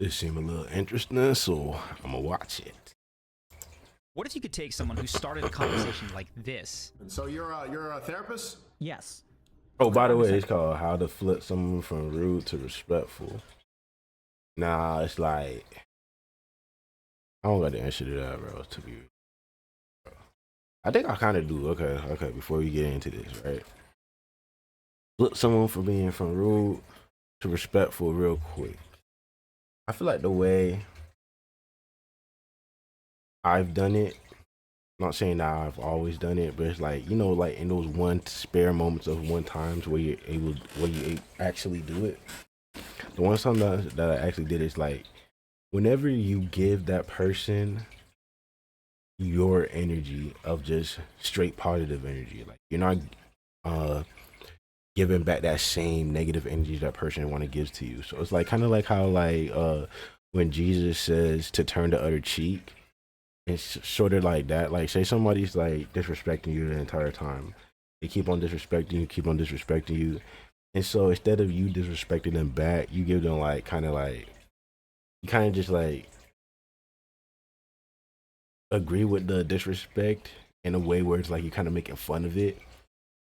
It seemed a little interesting, so I'm gonna watch it. What if you could take someone who started a conversation like this? And so you're a therapist? Yes. Oh, by the way, it's called How to Flip Someone from Rude to Respectful. Nah, it's like I don't got the answer to that, bro. To be, I think I kind of do. Okay. Before we get into this, right? Flip someone from being from rude to respectful real quick. I feel like the way I've done it, not saying that I've always done it, but it's like, you know, like in those one spare moments of one times where you're able, where you actually do it. The one time that I actually did is like, whenever you give that person your energy of just straight positive energy, like you're not uh giving back that same negative energy that person want to give to you. So it's like kind of like how like when Jesus says to turn the other cheek. It's sort of like that. Like, say somebody's like disrespecting you the entire time. They keep on disrespecting you. And so instead of you disrespecting them back, you give them like you kind of just like agree with the disrespect in a way where it's like you're kind of making fun of it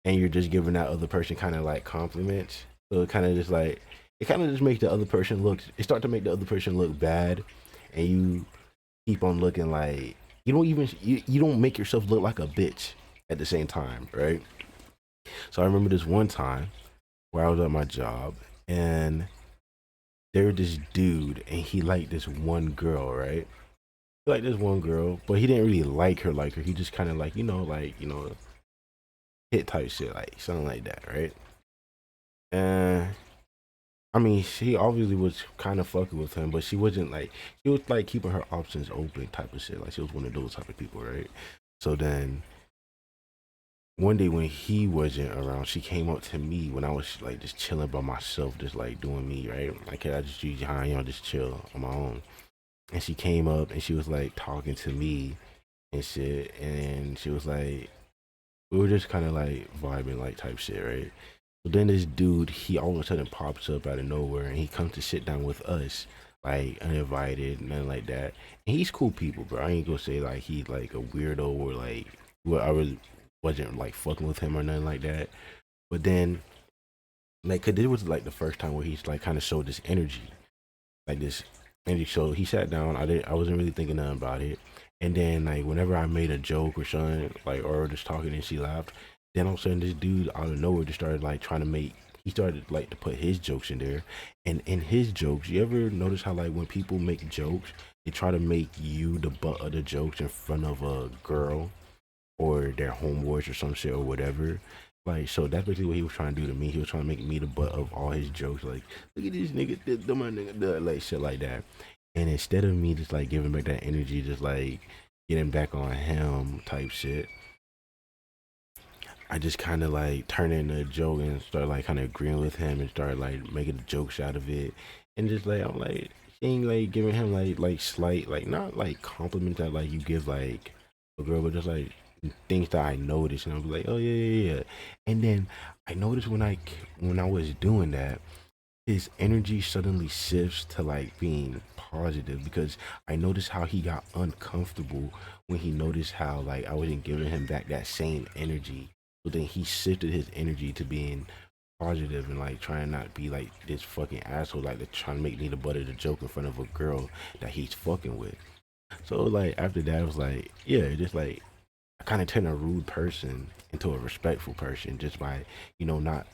and you're just giving that other person kind of like compliments. So it kind of just like, it kind of just makes the other person look, it start to make the other person look bad, and you keep on looking like you don't make yourself look like a bitch at the same time, right? So I remember this one time where I was at my job and there was this dude and he liked this one girl, right? He liked this one girl, but he didn't really like her like her. He just kind of like, hit type shit, like something like that, right? And I mean, she obviously was kind of fucking with him, but she wasn't like, she was like keeping her options open type of shit. Like she was one of those type of people, right? So then one day when he wasn't around, she came up to me when I was like just chilling by myself, just like doing me, right? Like I just use high, just chill on my own. And she came up and she was like talking to me and shit, and she was like, we were just kind of like vibing, like type shit, right? But then this dude, he all of a sudden pops up out of nowhere and he comes to sit down with us, like uninvited, nothing like that. And he's cool people, bro. I ain't gonna say like he's like a weirdo or like well, I really wasn't like fucking with him or nothing like that. But then, like, cause this was like the first time where he's like kind of showed this energy, like this energy. So he sat down. I wasn't really thinking nothing about it. And then like whenever I made a joke or something, like or just talking and she laughed, then all of a sudden this dude out of nowhere just started like trying to make. He started like to put his jokes in there, and in his jokes, you ever notice how like when people make jokes, they try to make you the butt of the jokes in front of a girl or their homeboys or some shit or whatever. Like, so that's basically what he was trying to do to me. He was trying to make me the butt of all his jokes. Like, look at this nigga, the my nigga, like shit like that. And instead of me just like giving back that energy, just like getting back on him type shit, I just kind of like turned into a joke and started like kind of agreeing with him and started like making the jokes out of it. And just like, I'm like, she ain't like giving him like slight, like not like compliments that like you give like a girl, but just like things that I noticed. And I was like, oh yeah. And then I noticed when I was doing that, his energy suddenly shifts to like being positive because I noticed how he got uncomfortable when he noticed how like I wasn't giving him back that same energy. But then he shifted his energy to being positive and like trying not to be like this fucking asshole, like they're trying to make me the butt of the joke in front of a girl that he's fucking with. So like after that, it was like, yeah, just like I kind of turned a rude person into a respectful person just by, not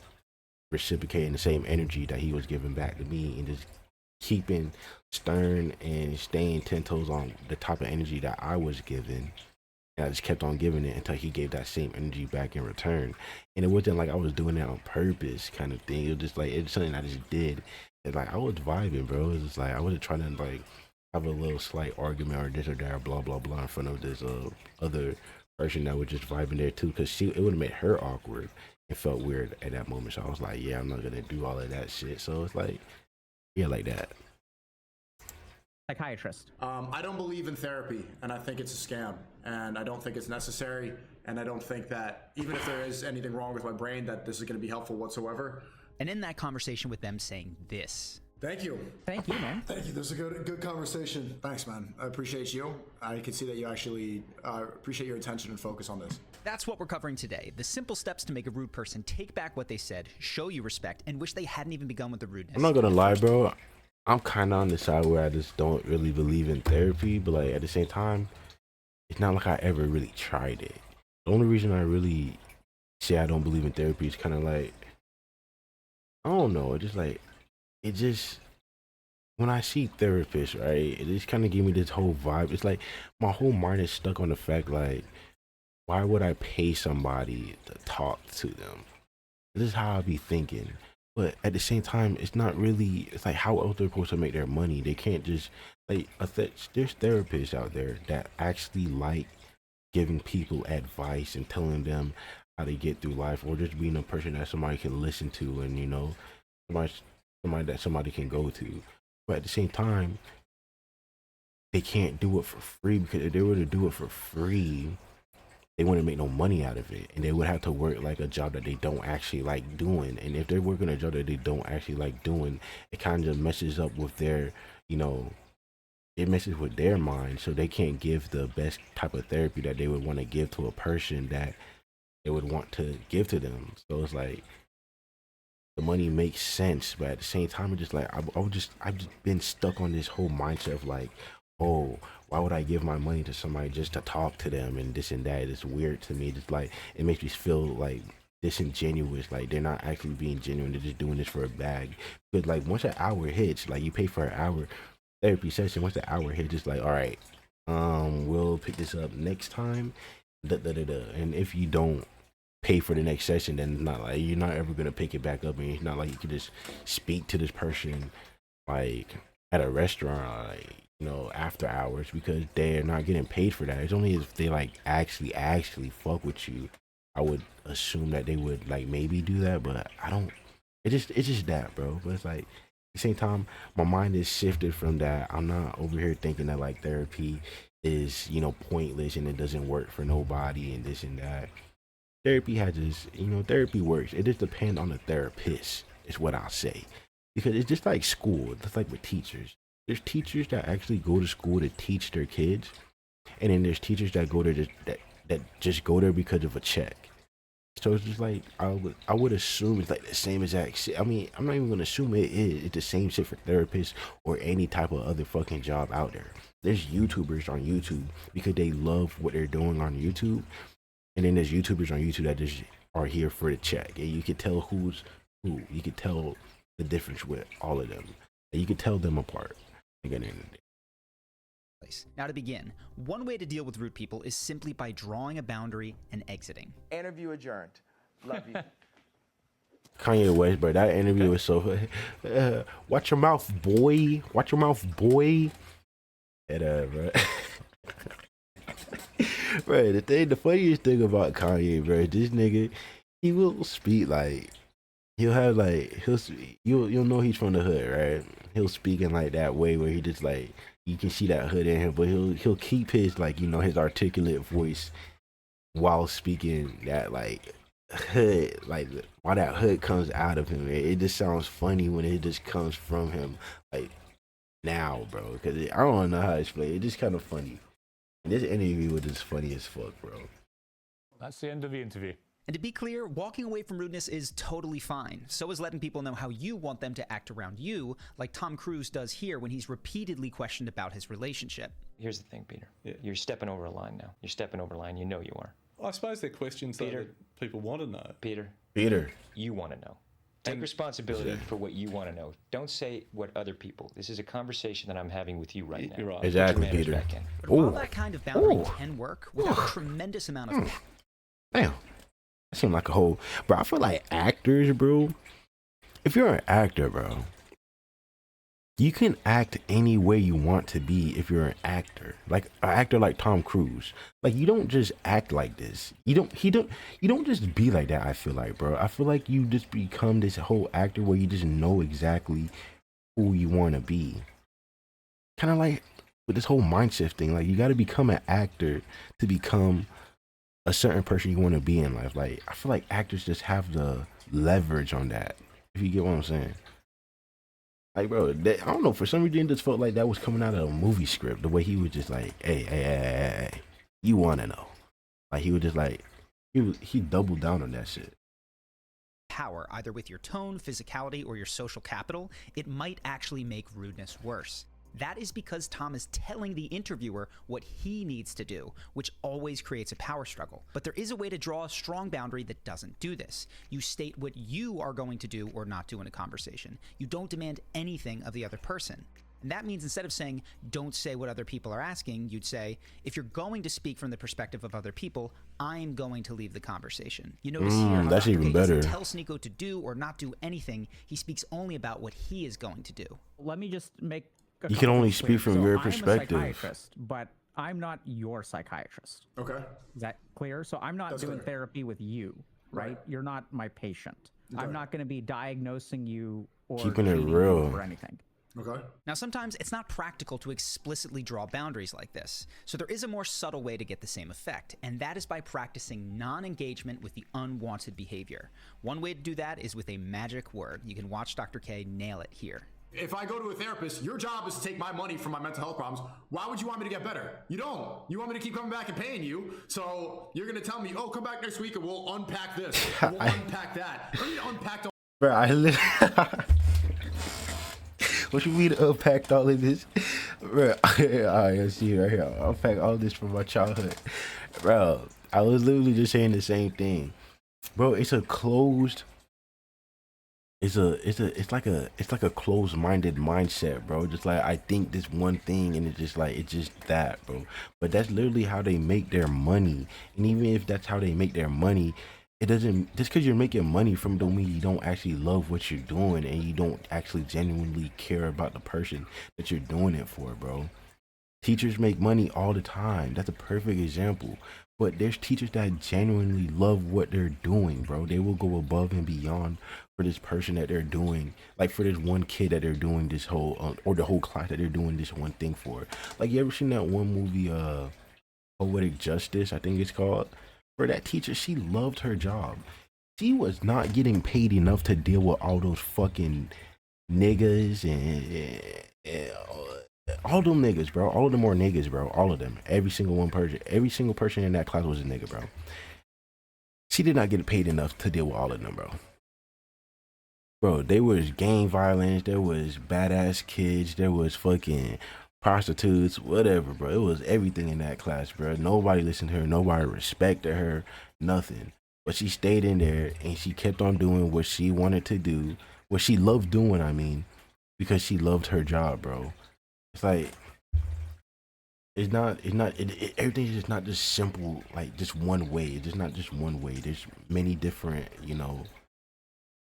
reciprocating the same energy that he was giving back to me and just keeping stern and staying 10 toes on the type of energy that I was giving. And I just kept on giving it until he gave that same energy back in return. And it wasn't like I was doing it on purpose kind of thing. It was just like, it's something I just did. And like, I was vibing, bro. It was just like, I wasn't trying to like have a little slight argument or this or that or blah, blah, blah in front of this other person that was just vibing there too. Cause it would have made her awkward. It felt weird at that moment. So I was like, yeah, I'm not gonna do all of that shit. So it's like, yeah, like that. Psychiatrist. I don't believe in therapy, and I think it's a scam, and I don't think it's necessary, and I don't think that even if there is anything wrong with my brain, that this is going to be helpful whatsoever. And in that conversation with them saying this. Thank you. Thank you, man. Thank you. This is a good conversation. Thanks, man. I appreciate you. I can see that you actually appreciate your attention and focus on this. That's what we're covering today. The simple steps to make a rude person take back what they said, show you respect, and wish they hadn't even begun with the rudeness. I'm not gonna lie, bro. I'm kind of on the side where I just don't really believe in therapy, but like at the same time, it's not like I ever really tried it. The only reason I really say I don't believe in therapy is kind of like, I don't know, it just when I see therapists, right, it just kind of give me this whole vibe. It's like my whole mind is stuck on the fact like, why would I pay somebody to talk to them? This is how I be thinking. But at the same time, it's not really, it's like how else they're supposed to make their money. They can't just, like, there's therapists out there that actually like giving people advice and telling them how to get through life, or just being a person that somebody can listen to and, you know, somebody that somebody can go to. But at the same time, they can't do it for free, because if they were to do it for free, they wouldn't make no money out of it, and they would have to work like a job that they don't actually like doing. And if they're working a job that they don't actually like doing, it kind of messes up with their, you know, it messes with their mind, so they can't give the best type of therapy that they would want to give to a person that they would want to give to them. So it's like the money makes sense, but at the same time, it's just like I've just been stuck on this whole mindset of like, oh, why would I give my money to somebody just to talk to them and this and that? It's weird to me. Just like, it makes me feel like disingenuous, like they're not actually being genuine. They're just doing this for a bag. But like once an hour hits, like you pay for an hour therapy session, once the hour hits, it's like, all right, we'll pick this up next time. And if you don't pay for the next session, then it's not like you're not ever gonna pick it back up, and it's not like you can just speak to this person like at a restaurant, like, you know, after hours, because they're not getting paid for that. It's only if they like actually fuck with you, I would assume that they would like maybe do that, but I don't. It's just that, bro. But it's like at the same time, my mind is shifted from that. I'm not over here thinking that like therapy is, you know, pointless and it doesn't work for nobody and this and that. Therapy has this, you know, therapy works. It just depends on the therapist, is what I'll say, because it's just like school. It's like with teachers. There's teachers that actually go to school to teach their kids, and then there's teachers that go there that just go there because of a check. So it's just like I would assume it's like the same exact shit. I mean, I'm not even gonna assume it is. It's the same shit for therapists or any type of other fucking job out there. There's YouTubers on YouTube because they love what they're doing on YouTube, and then there's YouTubers on YouTube that just are here for the check. And you can tell who's who. You can tell the difference with all of them. And you can tell them apart. Now to begin, one way to deal with rude people is simply by drawing a boundary and exiting. Interview adjourned. Love you. Kanye West, bro, that interview was so watch your mouth, boy. Watch your mouth, boy. And bro. Bro, the funniest thing about Kanye, bro, this nigga, he will speak like, he'll have like, you'll know he's from the hood, right? He'll speak in like that way where he just like, you can see that hood in him, but he'll keep his, like, you know, his articulate voice while speaking that like hood, like while that hood comes out of him. It just sounds funny when it just comes from him, like now, bro, because I don't know how to explain it. It's just kind of funny. And this interview was just funny as fuck, bro. That's the end of the interview. And to be clear, walking away from rudeness is totally fine. So is letting people know how you want them to act around you, like Tom Cruise does here when he's repeatedly questioned about his relationship. Here's the thing, Peter. Yeah. You're stepping over a line now. You're stepping over a line. You know you are. I suppose they're questions though, Peter. that people want to know. Peter, you want to know. Take responsibility for what you want to know. Don't say what other people. This is a conversation that I'm having with you right now. You're right. Put your Exactly, manners Peter. back in. But while that kind of boundary can work without a tremendous amount of Damn. That seemed like a whole, bro. I feel like actors, bro. If you're an actor, bro, you can act any way you want to be if you're an actor. Like an actor like Tom Cruise. Like you don't just act like this. You don't just be like that, I feel like, bro. I feel like you just become this whole actor where you just know exactly who you want to be. Kind of like with this whole mindset thing. Like you got to become an actor to become a certain person you want to be in life. Like I feel like actors just have the leverage on that, if you get what I'm saying. Like, bro, that, I don't know. For some reason, it just felt like that was coming out of a movie script. The way he was just like, hey, you want to know? Like, he was just like, he doubled down on that shit. Power, either with your tone, physicality, or your social capital, it might actually make rudeness worse. That is because Tom is telling the interviewer what he needs to do, which always creates a power struggle. But there is a way to draw a strong boundary that doesn't do this. You state what you are going to do or not do in a conversation. You don't demand anything of the other person. And that means instead of saying, don't say what other people are asking, you'd say, if you're going to speak from the perspective of other people, I'm going to leave the conversation. You notice here how that's Dr. even K doesn't better. tell Sneeko to do or not do anything. He speaks only about what he is going to do. Let me just make a You can couple only things speak clear. from your I'm a perspective. psychiatrist, but I'm not your psychiatrist. Okay. Is that clear? So I'm not That's doing clear. therapy with you, right? Right. You're not my patient. Okay. I'm not going to be diagnosing you or Keeping it treating you real. or anything. Okay. Now, sometimes it's not practical to explicitly draw boundaries like this, so there is a more subtle way to get the same effect, and that is by practicing non-engagement with the unwanted behavior. One way to do that is with a magic word. You can watch Dr. K nail it here. If I go to a therapist, your job is to take my money from my mental health problems. Why would you want me to get better? You don't. You want me to keep coming back and paying you. So you're going to tell me, oh, come back next week and we'll unpack this. We'll unpack that. I don't need to unpack the Bro, what you mean unpacked all of this? Bro, I see right here. I unpacked all this from my childhood. Bro, I was literally just saying the same thing. Bro, it's a closed it's like a closed-minded mindset, bro. Just like I think this one thing and it's just that, bro. But that's literally how they make their money. And even if that's how they make their money, it doesn't, just because you're making money from don't mean you don't actually love what you're doing and you don't actually genuinely care about the person that you're doing it for, bro. Teachers make money all the time. That's a perfect example. But there's teachers that genuinely love what they're doing, bro. They will go above and beyond for this person that they're doing, like for this one kid that they're doing this whole, or the whole class that they're doing this one thing for. Like, you ever seen that one movie, Poetic Justice, I think it's called? For that teacher, she loved her job. She was not getting paid enough to deal with all those fucking niggas and all them niggas, bro. All of them are niggas, bro. All of them. Every single person in that class was a nigga, bro. She did not get paid enough to deal with all of them, bro. Bro, there was gang violence, there was badass kids, there was fucking prostitutes, whatever, bro. It was everything in that class, bro. Nobody listened to her, nobody respected her, nothing. But she stayed in there and she kept on doing what she wanted to do, what she loved doing, I mean, because she loved her job, bro. It's like, everything is just not just simple, like just one way. It's just not just one way. There's many different,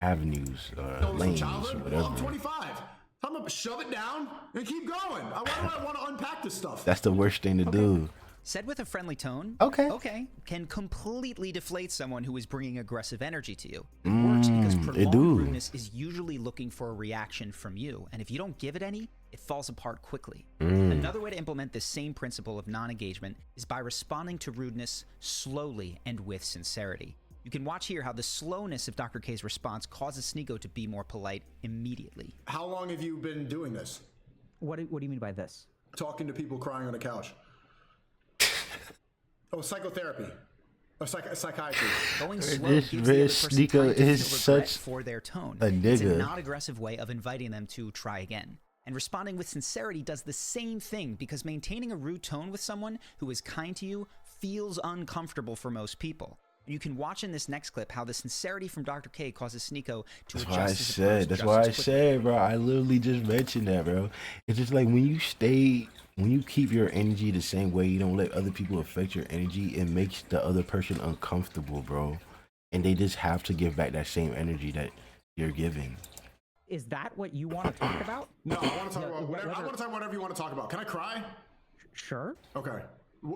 avenues, lanes, or whatever. I'm 25. I'm gonna shove it down and keep going. Why do I want to unpack this stuff? That's the worst thing to do. Said with a friendly tone, Okay, can completely deflate someone who is bringing aggressive energy to you. It works because it prolonged do. rudeness is usually looking for a reaction from you, and if you don't give it any, it falls apart quickly. Another way to implement this same principle of non-engagement is by responding to rudeness slowly and with sincerity. You can watch here how the slowness of Dr. K's response causes Sneeko to be more polite immediately. How long have you been doing this? What do you mean by this? Talking to people crying on the couch. Oh, psychotherapy. Or psychiatry. Going slow This gives the other person Sneeko time to is feel regret such for their tone. a It's a nigga. non-aggressive way of inviting them to try again. And responding with sincerity does the same thing, because maintaining a rude tone with someone who is kind to you feels uncomfortable for most people. You can watch in this next clip how the sincerity from Dr. K causes Sneeko to That's adjust why I his approach said. That's just why as I quickly. said, bro. I literally just mentioned that, bro. It's just like when you keep your energy the same way, you don't let other people affect your energy, it makes the other person uncomfortable, bro. And they just have to give back that same energy that you're giving. Is that what you want to talk about? No, I want to talk about whatever. I whether- want to talk about whatever you want to talk about. Can I cry? Sure. Okay.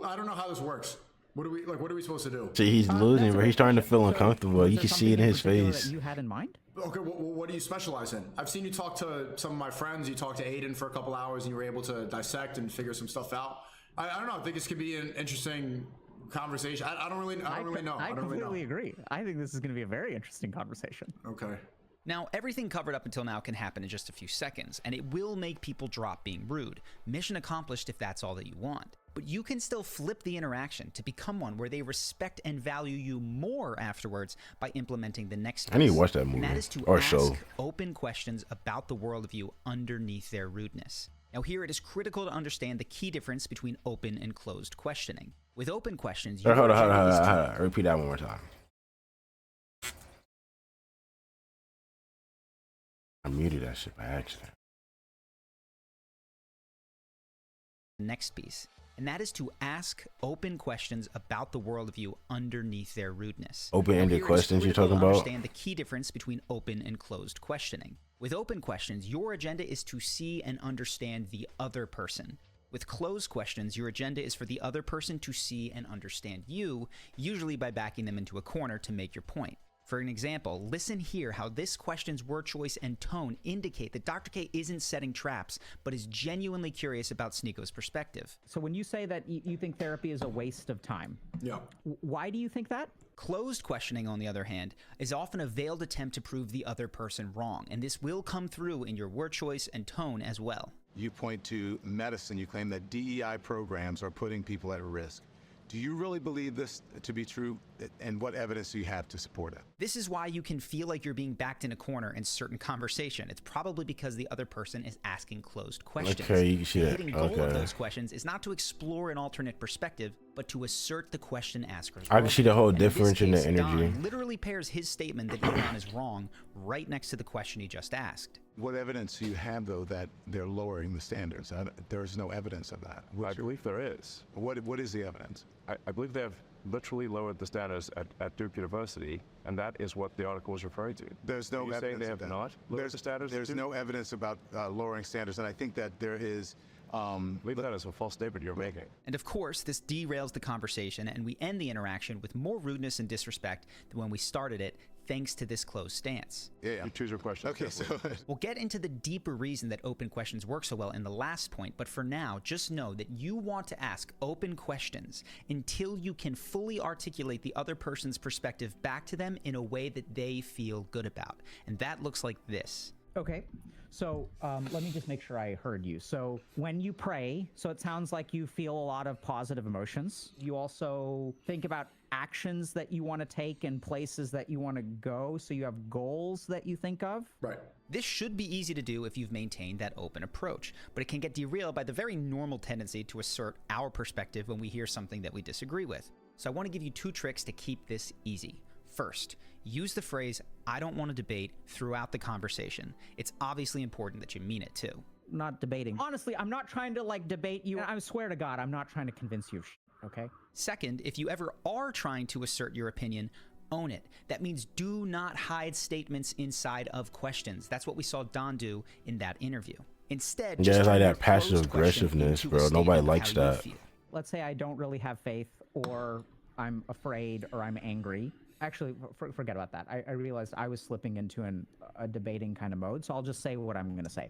I don't know how this works. What are we supposed to do? See, he's losing, That's bro. a He's great starting to question. feel So, uncomfortable. was You there can see it in something his particular face. that you had in mind? Okay, what do you specialize in? I've seen you talk to some of my friends. You talked to Aiden for a couple hours, and you were able to dissect and figure some stuff out. I don't know. I think this could be an interesting conversation. I don't really know. I I don't really know. completely agree. I think this is going to be a very interesting conversation. Okay. Now, everything covered up until now can happen in just a few seconds, and it will make people drop being rude. Mission accomplished if that's all that you want. But you can still flip the interaction to become one where they respect and value you more afterwards by implementing the next I need to piece. watch that movie And that is to or ask show. open questions about the worldview underneath their rudeness. Now here it is critical to understand the key difference between open and closed questioning. With open questions, your Hold agenda is to- on. Repeat that one more time. I muted that shit by accident. next piece, and that is to ask open questions about the worldview underneath their rudeness. Open-ended Now, here it is questions you're critical talking to about? Understand the key difference between open and closed questioning. With open questions, your agenda is to see and understand the other person. With closed questions, your agenda is for the other person to see and understand you, usually by backing them into a corner to make your point. For an example, listen here how this question's word choice and tone indicate that Dr. K isn't setting traps, but is genuinely curious about Sneako's perspective. So when you say that you think therapy is a waste of time, Yeah. why do you think that? Closed questioning, on the other hand, is often a veiled attempt to prove the other person wrong, and this will come through in your word choice and tone as well. You point to medicine. You claim that DEI programs are putting people at risk. Do you really believe this to be true? And what evidence do you have to support it? This is why you can feel like you're being backed in a corner in certain conversation. It's probably because the other person is asking closed questions. Okay, you can see The that. hidden goal of Okay. those questions is not to explore an alternate perspective, but to assert the question asker's I can see the whole worldview. And difference in this the case, energy. Don literally pairs his statement that Elon is wrong right next to the question he just asked. What evidence do you have, though, that they're lowering the standards? There is no evidence of that. I believe there is. What is the evidence? I believe they have literally lowered the standards at Duke University, and that is what the article is referring to. There's no Are you evidence saying they of have that. not lowered the standards? There's no evidence about lowering standards, and I think that there is. I believe that is a false statement you're making. And of course, this derails the conversation, and we end the interaction with more rudeness and disrespect than when we started it, thanks to this closed stance. Yeah. You choose your question. Okay, so We'll get into the deeper reason that open questions work so well in the last point, but for now, just know that you want to ask open questions until you can fully articulate the other person's perspective back to them in a way that they feel good about. And that looks like this. Okay. So let me just make sure I heard you. So when you pray, so it sounds like you feel a lot of positive emotions. You also think about actions that you want to take and places that you want to go. So you have goals that you think of. Right. This should be easy to do if you've maintained that open approach, but it can get derailed by the very normal tendency to assert our perspective when we hear something that we disagree with. So I want to give you 2 tricks to keep this easy. First, use the phrase, "I don't want to debate," throughout the conversation. It's obviously important that you mean it too. Not debating. Honestly, I'm not trying to like debate you. I swear to God, I'm not trying to convince you of shit, okay? Second, if you ever are trying to assert your opinion, own it. That means do not hide statements inside of questions. That's what we saw Don do in that interview. Instead, Yeah, just it's like turn that your passive closed question aggressiveness, into a bro. Nobody statement of likes how you that. feel. Let's say I don't really have faith, or I'm afraid, or I'm angry. Actually, forget about that. I realized I was slipping into a debating kind of mode, so I'll just say what I'm going to say.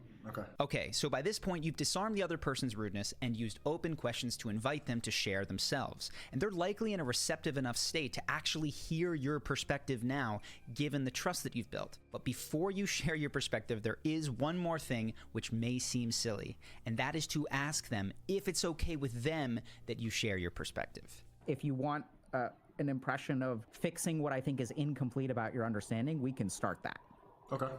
Okay, so by this point, you've disarmed the other person's rudeness and used open questions to invite them to share themselves. And they're likely in a receptive enough state to actually hear your perspective now, given the trust that you've built. But before you share your perspective, there is one more thing which may seem silly, and that is to ask them if it's okay with them that you share your perspective. If you want an impression of fixing what I think is incomplete about your understanding, we can start that. Okay.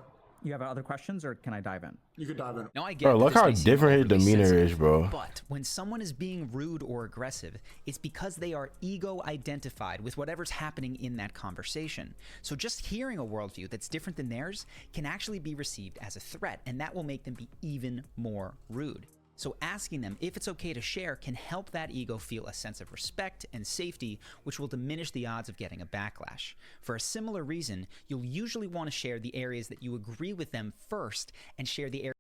You have other questions, or can I dive in? You could dive in. Now I get Bro, that look this how may seem different his overly demeanor sensitive, is, bro. But when someone is being rude or aggressive, it's because they are ego identified with whatever's happening in that conversation. So just hearing a worldview that's different than theirs can actually be received as a threat, and that will make them be even more rude. So asking them if it's okay to share can help that ego feel a sense of respect and safety, which will diminish the odds of getting a backlash. For a similar reason, you'll usually want to share the areas that you agree with them first and share the areas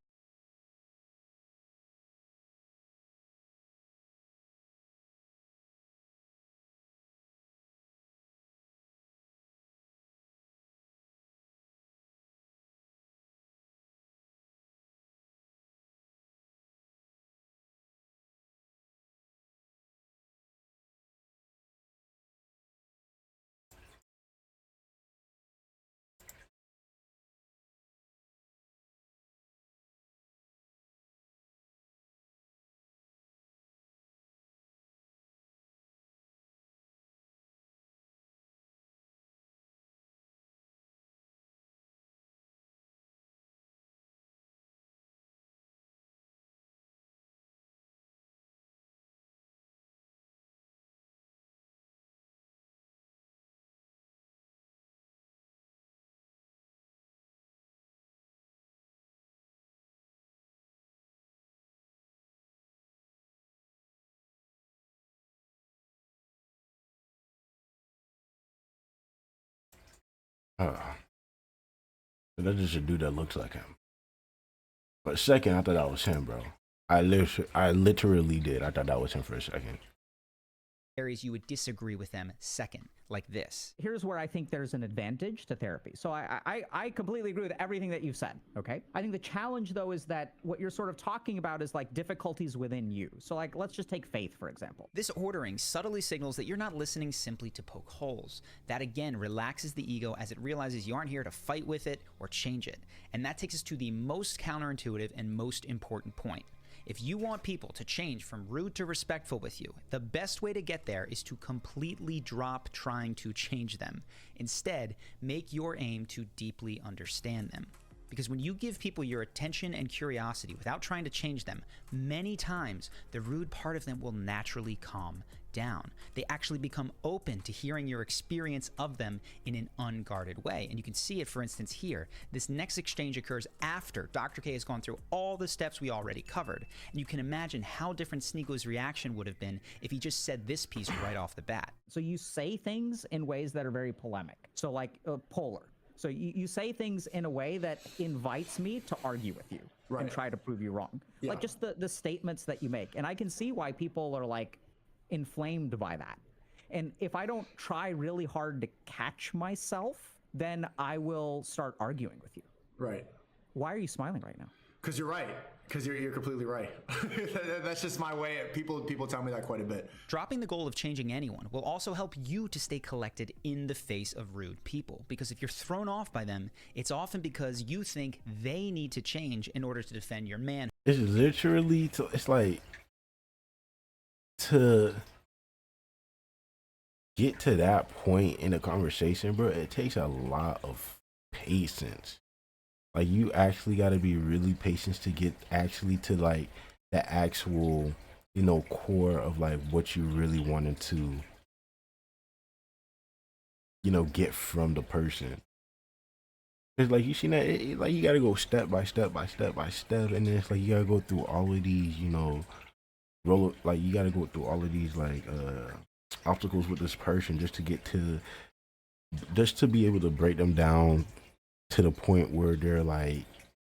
That's just a dude that looks like him. But second, I thought that was him, bro. I literally did. I thought that was him for a second. Areas you would disagree with them second, like this. Here's where I think there's an advantage to therapy. So I completely agree with everything that you've said, okay? I think the challenge, though, is that what you're sort of talking about is like difficulties within you. So like, let's just take faith, for example. This ordering subtly signals that you're not listening simply to poke holes. That, again, relaxes the ego as it realizes you aren't here to fight with it or change it. And that takes us to the most counterintuitive and most important point. If you want people to change from rude to respectful with you, the best way to get there is to completely drop trying to change them. Instead, make your aim to deeply understand them. Because when you give people your attention and curiosity without trying to change them, many times the rude part of them will naturally calm down. They actually become open to hearing your experience of them in an unguarded way. And you can see it, for instance, here. This next exchange occurs after Dr. K has gone through all the steps we already covered. And you can imagine how different Sneako's reaction would have been if he just said this piece right off the bat. So you say things in ways that are very polemic. So like polar. So you say things in a way that invites me to argue with you and try to prove you wrong. Yeah. Like just the statements that you make. And I can see why people are like inflamed by that. And if I don't try really hard to catch myself, then I will start arguing with you. Right. Why are you smiling right now? Because you're right. Because you're completely right. That's just my way. People tell me that quite a bit. Dropping the goal of changing anyone will also help you to stay collected in the face of rude people. Because if you're thrown off by them, it's often because you think they need to change in order to defend your man. It's literally, it's like, to get to that point in a conversation, bro, it takes a lot of patience. Like, you actually got to be really patient to get actually to like the actual, you know, core of like what you really wanted to, you know, get from the person. It's like, you see that, like, you got to go step by step by step by step, and then it's like you got to go through all of these, you know, like you got to go through all of these like obstacles with this person just to get to, just to be able to break them down to the point where they're like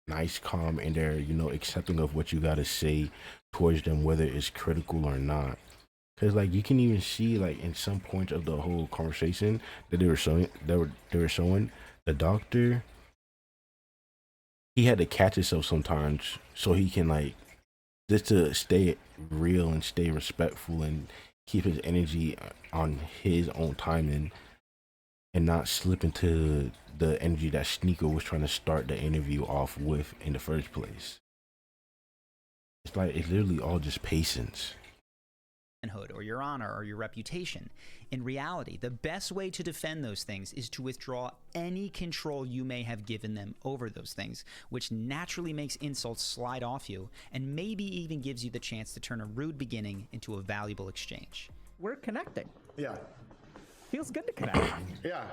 nice, calm, and they're, you know, accepting of what you got to say towards them, whether it's critical or not. Because like you can even see like in some points of the whole conversation that they were showing, the doctor, he had to catch himself sometimes so he can like, just to stay real and stay respectful and keep his energy on his own timing and not slip into the energy that Sneako was trying to start the interview off with in the first place. It's like, it's literally all just patience. Or your honor or your reputation. In reality, the best way to defend those things is to withdraw any control you may have given them over those things, which naturally makes insults slide off you and maybe even gives you the chance to turn a rude beginning into a valuable exchange. We're connecting. Yeah. Feels good to connect. Yeah.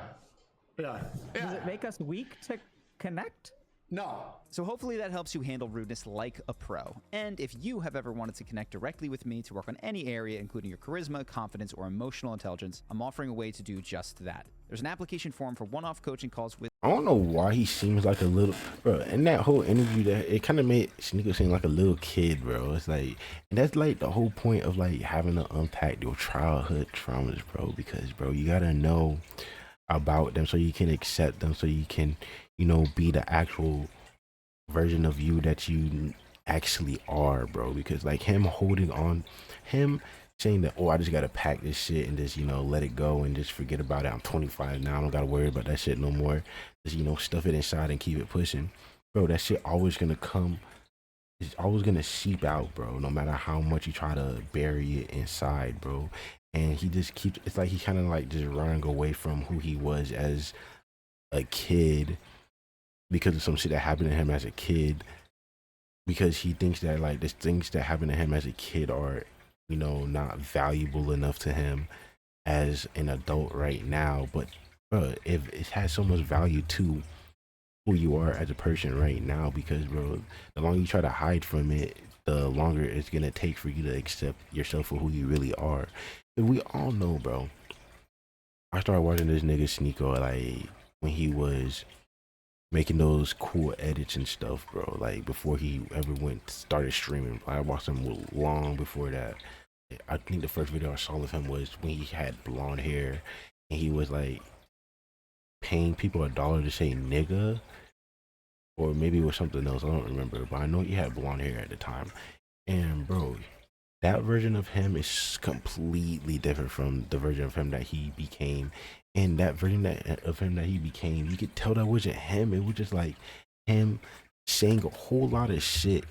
Does it make us weak to connect? No. So hopefully that helps you handle rudeness like a pro. And if you have ever wanted to connect directly with me to work on any area, including your charisma, confidence, or emotional intelligence, I'm offering a way to do just that. There's an application form for one-off coaching calls with... I don't know why he seems like a little... Bro, in that whole interview, that it kind of made Sneako seem like a little kid, bro. It's like... And that's like the whole point of like having to unpack your childhood traumas, bro. Because, bro, you gotta know about them so you can accept them, so you can, you know, be the actual version of you that you actually are, bro. Because like him holding on, him saying that, oh, I just gotta pack this shit and just, you know, let it go and just forget about it. I'm 25 now, I don't gotta worry about that shit no more. Just, you know, stuff it inside and keep it pushing, bro. That shit always gonna come, it's always gonna seep out, bro, no matter how much you try to bury it inside, bro. And he just keeps, it's like he kind of like just running away from who he was as a kid because of some shit that happened to him as a kid, because he thinks that like the things that happened to him as a kid are, you know, not valuable enough to him as an adult right now. But bro, if it has so much value to who you are as a person right now, because bro, the longer you try to hide from it, the longer it's gonna take for you to accept yourself for who you really are. And we all know, bro, I started watching this nigga Sneako like when he was making those cool edits and stuff, bro. Like before he ever started streaming. I watched him long before that. I think the first video I saw of him was when he had blonde hair and he was like paying people $1 to say nigga, or maybe it was something else. I don't remember, but I know he had blonde hair at the time. And bro, that version of him is completely different from the version of him that he became. And that version of him that he became, you could tell that wasn't him. It was just like him saying a whole lot of shit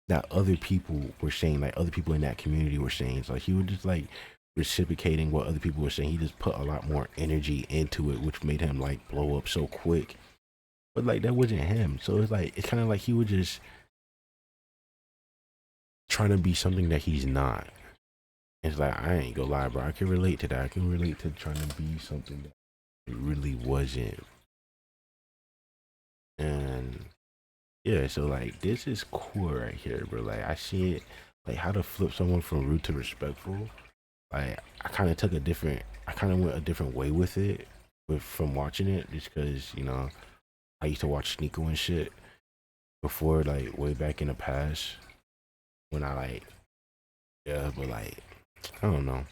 that other people were saying, like other people in that community were saying. So like he was just like reciprocating what other people were saying. He just put a lot more energy into it, which made him like blow up so quick. But like that wasn't him. So it's like, it's kind of like he was just trying to be something that he's not. It's like, I ain't gonna lie, bro. I can relate to that. I can relate to trying to be something that it really wasn't. And yeah, so like this is cool right here, bro. Like I see it, like how to flip someone from rude to respectful. Like I kind of went a different way with it, from watching it, just because, you know, I used to watch Sneako and shit before, like way back in the past, when I like, yeah, but like, I don't know.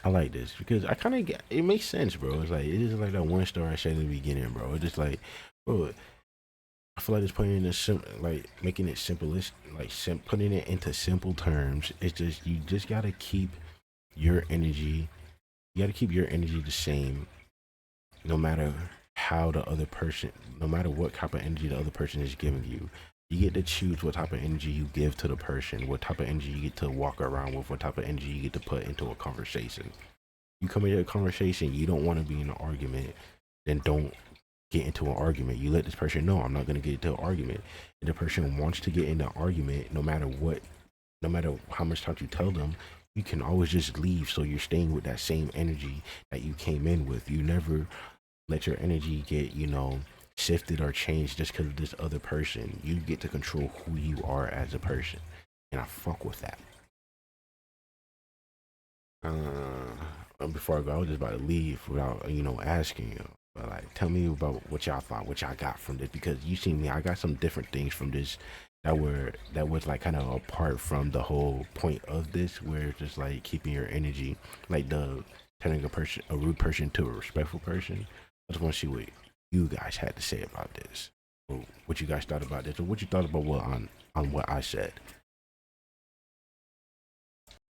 I like this because I kind of get, it makes sense, bro. It's like, it is like that one story I said in the beginning, bro. It's just like, bro, I feel like it's putting it in like making it simplest, like putting it into simple terms. It's just, you just gotta keep your energy. You gotta keep your energy the same, no matter how the other person, no matter what type of energy the other person is giving you. You get to choose what type of energy you give to the person, what type of energy you get to walk around with, what type of energy you get to put into a conversation. You come into a conversation, you don't want to be in an argument, then don't get into an argument. You let this person know, I'm not going to get into an argument. And the person wants to get into an argument, no matter how much time you tell them, you can always just leave. So you're staying with that same energy that you came in with. You never let your energy get, you know, shifted or changed just because of this other person. You get to control who you are as a person. And I fuck with that. Before I go, I was just about to leave without, you know, asking you. But like, tell me about what y'all thought, what y'all got from this, because you see me, I got some different things from this that was like kind of apart from the whole point of this, where it's just like keeping your energy, like the turning a rude person to a respectful person. I just want to see what you guys had to say about this, or what you guys thought about this, or what you thought about what on what I said.